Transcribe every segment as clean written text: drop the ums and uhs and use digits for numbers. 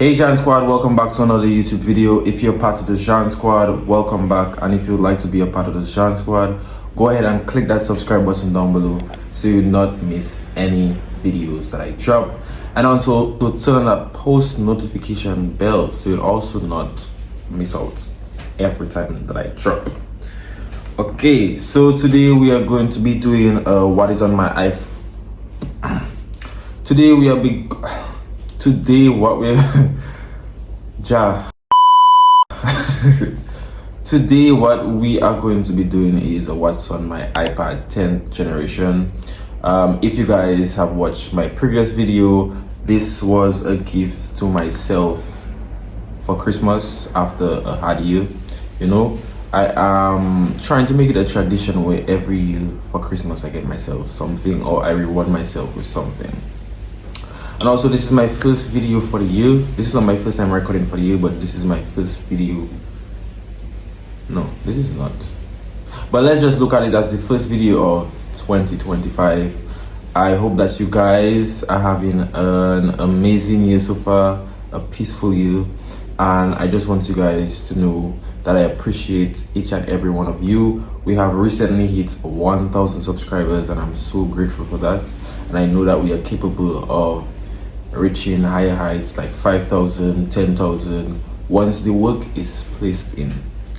Hey Jean Squad, welcome back to another YouTube video. If you're part of the Jean Squad, welcome back. And if you'd like to be a part of the Jean Squad, go ahead and click that subscribe button down below so you not miss any videos that I drop. And also to turn on that post notification bell so you'll also not miss out every time that I drop. Okay, so today we are going to be doing what is on my iPhone. Today what we're Today what we are going to be doing is what's on my iPad 10th generation. If you guys have watched my previous video, this was a gift to myself for Christmas after a hard year. You know, I am trying to make it a tradition where every year for Christmas I get myself something or I reward myself with something. And also, this is my first video for the year. This is not my first time recording for the year, but this is my first video. No, this is not. But let's just look at it as the first video of 2025. I hope that you guys are having an amazing year so far, a peaceful year. And I just want you guys to know that I appreciate each and every one of you. We have recently hit 1,000 subscribers and I'm so grateful for that. And I know that we are capable of reaching higher heights like 5,000, 10,000 once the work is placed in.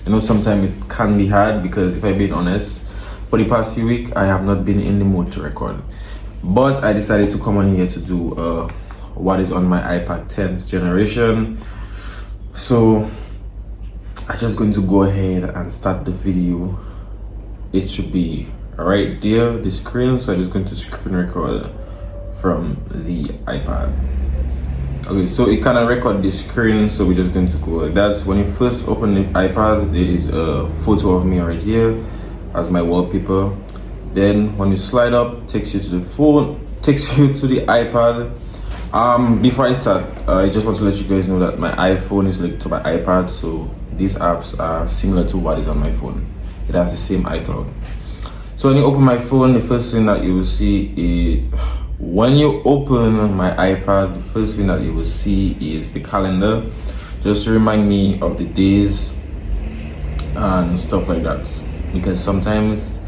You know, sometimes it can be hard because if I'm being honest, for the past few weeks I have not been in the mood to record. But I decided to come on here to do what is on my iPad 10th generation. So I'm just going to go ahead and start the video. It should be right there, the screen. So I'm just going to screen record from the iPad. Okay, so it kind of record the screen, so we're just going to go like that. When you first open the iPad, there is a photo of me right here as my wallpaper. Then when you slide up, takes you to the phone, takes you to the iPad. Before I start, I just want to let you guys know that my iPhone is linked to my iPad, so these apps are similar to what is on my phone. It has the same iCloud. So when you open my phone, the first thing that you will see is, when you open my iPad, the first thing that you will see is the calendar, just to remind me of the days and stuff like that, because sometimes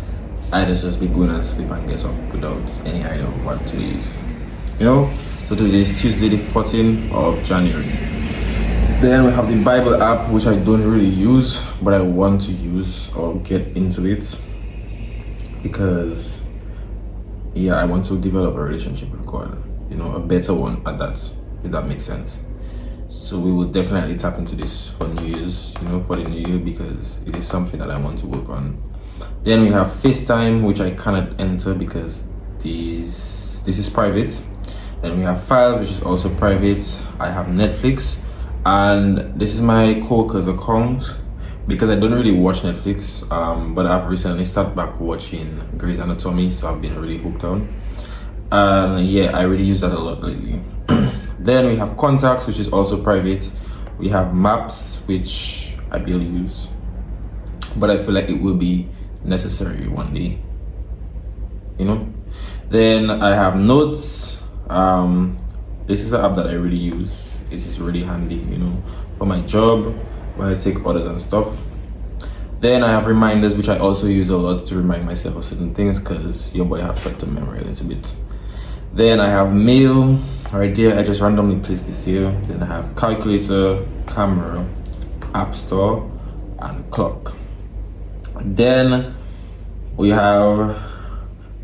I just be going and sleep and get up without any idea of what today is, you know. So today is Tuesday the 14th of January. Then we have the Bible app, which I don't really use, but I want to use or get into it because I want to develop a relationship with God, you know, a better one at that, if that makes sense. So we will definitely tap into this for New Year's, you know, for the new year, because it is something that I want to work on. Then we have FaceTime, which I cannot enter because this is private. Then we have Files, which is also private. I have Netflix, and this is my co-worker's account because I don't really watch Netflix, but I've recently started back watching Grey's Anatomy, so I've been really hooked on. And I really use that a lot lately. Then we have Contacts, which is also private. We have Maps, which I barely use, but I feel like it will be necessary one day, you know. Then I have Notes. This is an app that I really use. It is really handy, you know, for my job, when I take orders and stuff. Then I have Reminders, which I also use a lot to remind myself of certain things because your boy have short-term memory a little bit. Then I have Mail right there. I just randomly placed this here. Then I have Calculator, Camera, App Store, and Clock. Then we have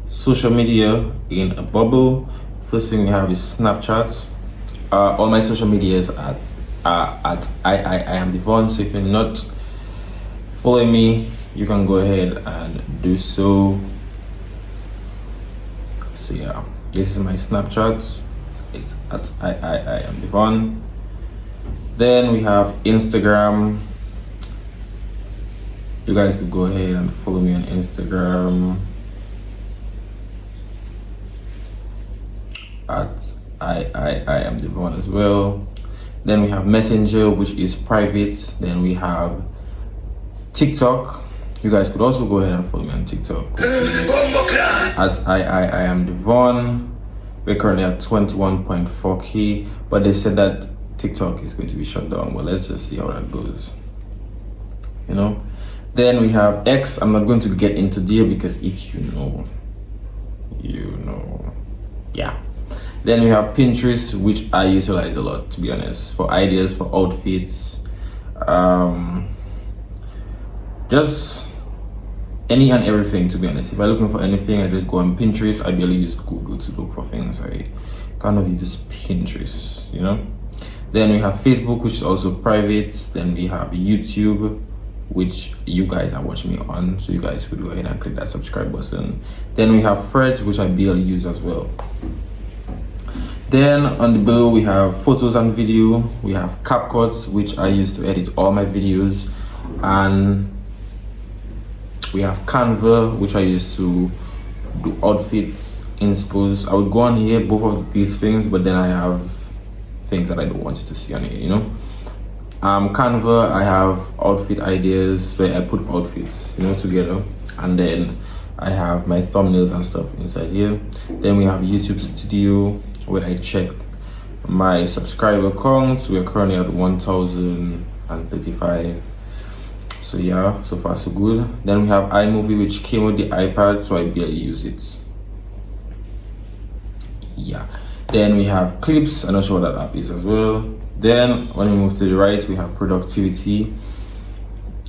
social media in a bubble. First thing we have is Snapchat. All my social medias at I am Devon. So if you're not following me, you can go ahead and do so. So this is my Snapchat. It's at I am Devon. Then we have Instagram. You guys could go ahead and follow me on Instagram at I am Devon as well. Then we have Messenger, which is private. Then we have TikTok. You guys could also go ahead and follow me on TikTok at I am Devon. We're currently at 21.4k, but they said that TikTok is going to be shut down, but let's just see how that goes, you know. Then we have X. I'm not going to get into there because if you know, yeah. Then we have Pinterest, which I utilize a lot, to be honest, for ideas, for outfits, just any and everything, to be honest. If I'm looking for anything, I just go on Pinterest. I barely use Google to look for things. I kind of use Pinterest, you know. Then we have Facebook, which is also private. Then we have YouTube, which you guys are watching me on, so you guys could go ahead and click that subscribe button. Then we have Threads, which I barely use as well. Then on the below we have photos and video. We have CapCut, which I use to edit all my videos, and we have Canva, which I use to do outfits, inspos. I would go on here, both of these things, but then I have things that I don't want you to see on here, you know. Canva, I have outfit ideas where I put outfits, you know, together, and then I have my thumbnails and stuff inside here. Then we have YouTube Studio, where I check my subscriber count. We're currently at 1,035. So yeah, so far so good. Then we have iMovie, which came with the iPad, so I barely use it. Yeah. Then we have Clips. I'm not sure what that app is as well. Then when we move to the right, we have Productivity.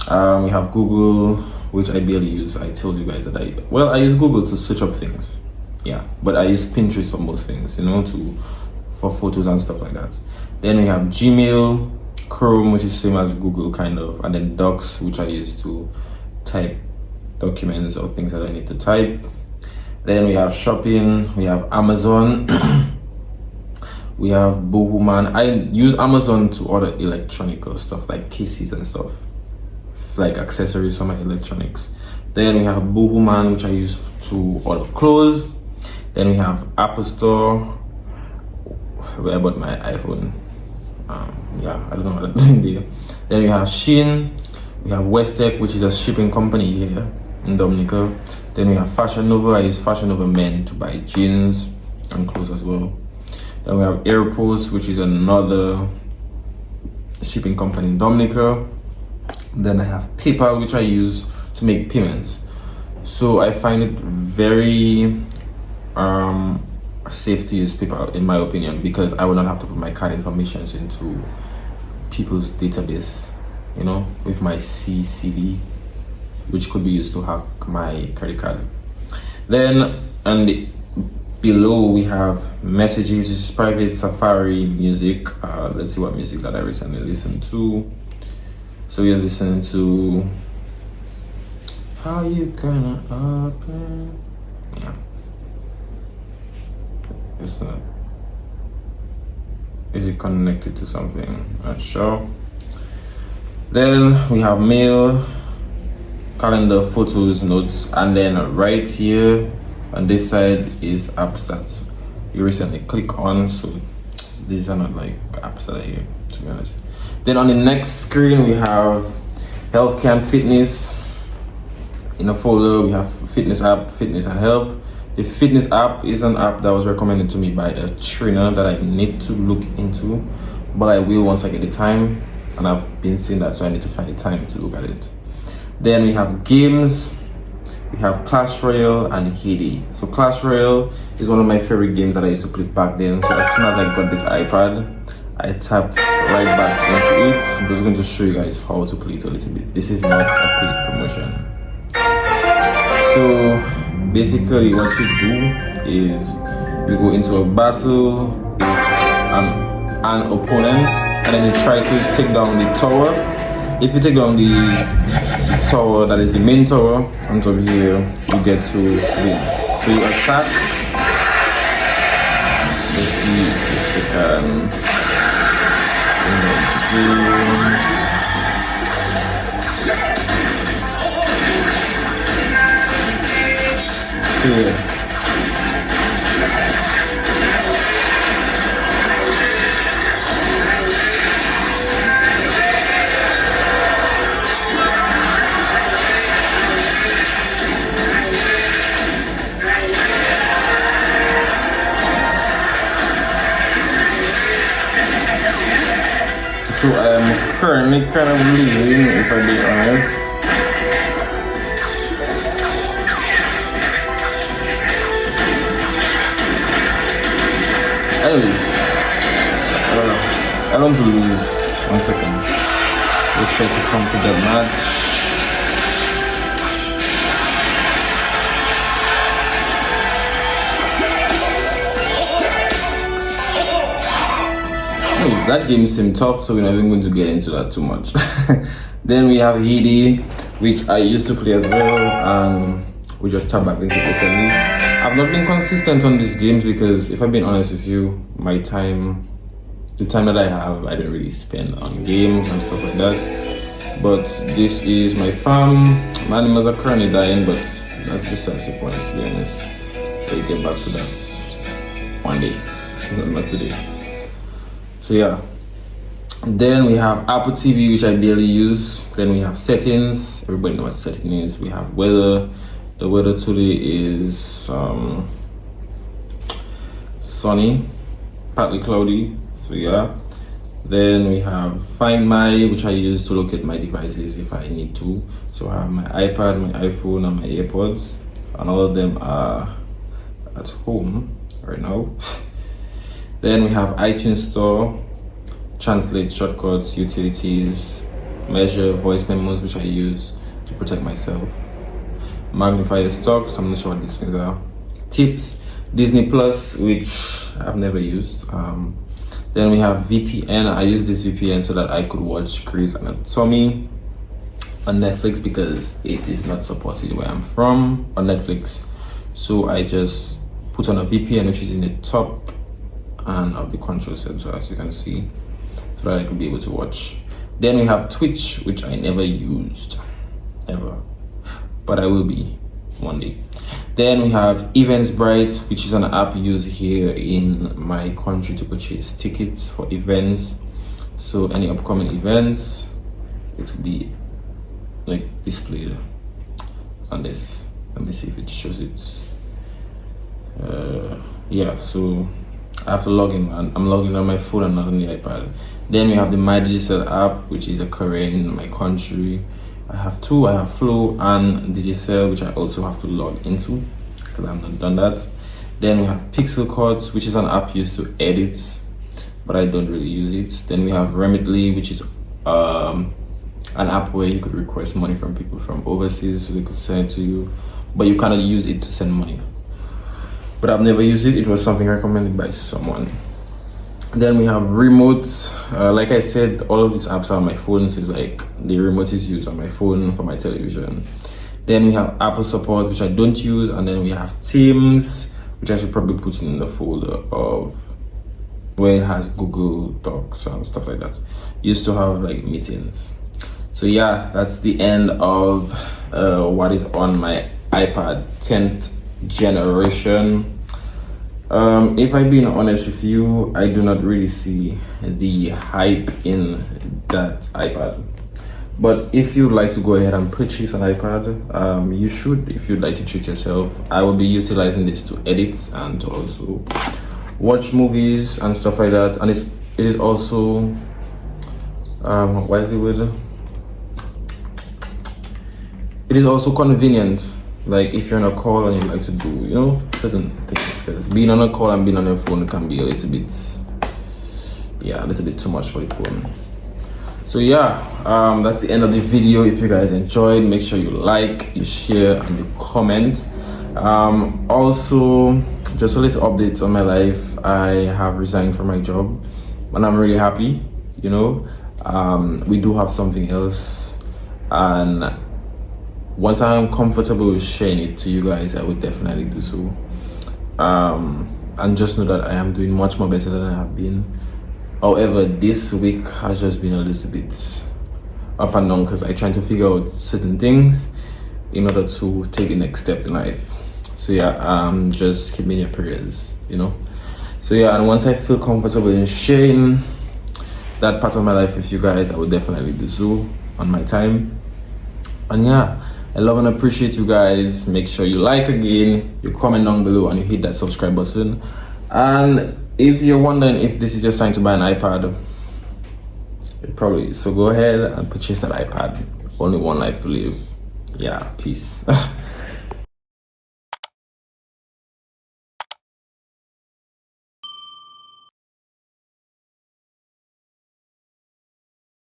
We have Google, which I barely use. I told you guys that I use Google to search up things. Yeah, but I use Pinterest for most things, you know, for photos and stuff like that. Then we have Gmail, Chrome, which is same as Google kind of, and then Docs, which I use to type documents or things that I need to type. Then we have shopping, we have Amazon, we have Boohooman. I use Amazon to order electronic stuff like cases and stuff, like accessories for my electronics. Then we have Boohooman, which I use to order clothes. Then we have Apple Store, where I bought my iPhone. Yeah, I don't know what I'm doing there. Then we have Shein, we have Westech, which is a shipping company here in Dominica. Then we have Fashion Nova. I use Fashion Nova Men to buy jeans and clothes as well. Then we have Airpost, which is another shipping company in Dominica. Then I have PayPal, which I use to make payments. So I find it very safe to use PayPal, in my opinion, because I will not have to put my card information into people's database, you know, with my CCV, which could be used to hack my credit card. Then below we have Messages, which is private, Safari, music. Let's see what music that I recently listened to. So we are listening to How You Gonna Open. Yeah. It's not. Is it connected to something? Not sure. Then we have mail, calendar, photos, notes, and then right here on this side is apps that you recently click on. So these are not like apps that are here, to be honest. Then on the next screen we have healthcare and fitness. In a folder we have fitness app, fitness and help. The fitness app is an app that was recommended to me by a trainer that I need to look into, but I will once I get the time, and I've been seeing that, so I need to find the time to look at it. Then we have games. We have Clash Royale and Hades. So Clash Royale is one of my favorite games that I used to play back then. So as soon as I got this iPad, I tapped right back into it. I'm just going to show you guys how to play it a little bit. This is not a paid promotion. So basically what you do is you go into a battle with an opponent, and then you try to take down the tower. If you take down the tower, that is the main tower on top here, you get to win. So you attack. Let's see if we can here. Thank you. currently kind of losing, if I'm being honest. Anyways, I don't want to lose. 1 second. Let's try to come to that match. Oh, that game seemed tough, so we're not even going to get into that too much. Then we have Heidi, which I used to play as well, and we just tapped back into recently. I've not been consistent on these games because, if I've been honest with you, the time that I have, I don't really spend on games and stuff like that. But this is my farm. My animals are currently dying, but that's besides the point, to be honest. We'll get back to that one day, not today. So yeah. Then we have Apple TV, which I barely use. Then we have settings. Everybody knows what setting is. We have weather. The weather today is sunny, partly cloudy. So yeah. Then we have Find My, which I use to locate my devices if I need to. So I have my iPad, my iPhone, and my AirPods, and all of them are at home right now. Then we have iTunes Store, Translate, shortcuts, utilities, Measure, voice memos, which I use to protect myself, Magnify the stocks, I'm not sure what these things are, Tips, Disney Plus, which I've never used. Then we have VPN. I use this VPN so that I could watch Grey's Anatomy on Netflix because it is not supported where I'm from on Netflix. So I just put on a VPN, which is in the top and of the control center, as you can see, so that I could be able to watch. Then we have Twitch, which I never used, ever, but I will be one day. Then we have Eventbrite, which is an app used here in my country to purchase tickets for events. So any upcoming events, it will be like displayed on this. Let me see if it shows it. Yeah, so I have to log in. I'm logging on my phone and not on the iPad. Then we have the My Digital app, which is a career in my country. I have two. I have Flow and Digicel, which I also have to log into because I've not done that. Then we have Pixel Cards, which is an app used to edit, but I don't really use it. Then we have Remitly, which is an app where you could request money from people from overseas so they could send it to you, but you cannot use it to send money. But I've never used it. It was something recommended by someone. Then we have remotes. Like I said, all of these apps are on my phone, so it's like the remote is used on my phone for my television. Then we have Apple support, which I don't use, and then we have Teams, which I should probably put in the folder of where it has Google Docs and stuff like that. Used to have like meetings. So yeah, that's the end of what is on my iPad 10th generation. If I'm being honest with you, I do not really see the hype in that iPad. But if you'd like to go ahead and purchase an iPad, you should, if you'd like to treat yourself. I will be utilizing this to edit and to also watch movies and stuff like that. And it is also, what is the word? It is also convenient. Like if you're on a call and you like to do, you know, certain things, because being on a call and being on your phone can be a little bit too much for the phone. So yeah, that's the end of the video. If you guys enjoyed, make sure you like, you share, and you comment. Also, just a little update on my life. I have resigned from my job and I'm really happy, you know. We do have something else, and once I am comfortable with sharing it to you guys, I would definitely do so. And just know that I am doing much more better than I have been. However, this week has just been a little bit up and down because I'm trying to figure out certain things in order to take the next step in life. So yeah, just keep me in your prayers, you know. So yeah, and once I feel comfortable in sharing that part of my life with you guys, I will definitely do so on my time. And yeah, I love and appreciate you guys. Make sure you like again, you comment down below, and you hit that subscribe button. And if you're wondering if this is your sign to buy an iPad, It probably is. So go ahead and purchase that iPad. Only one life to live. Yeah, peace.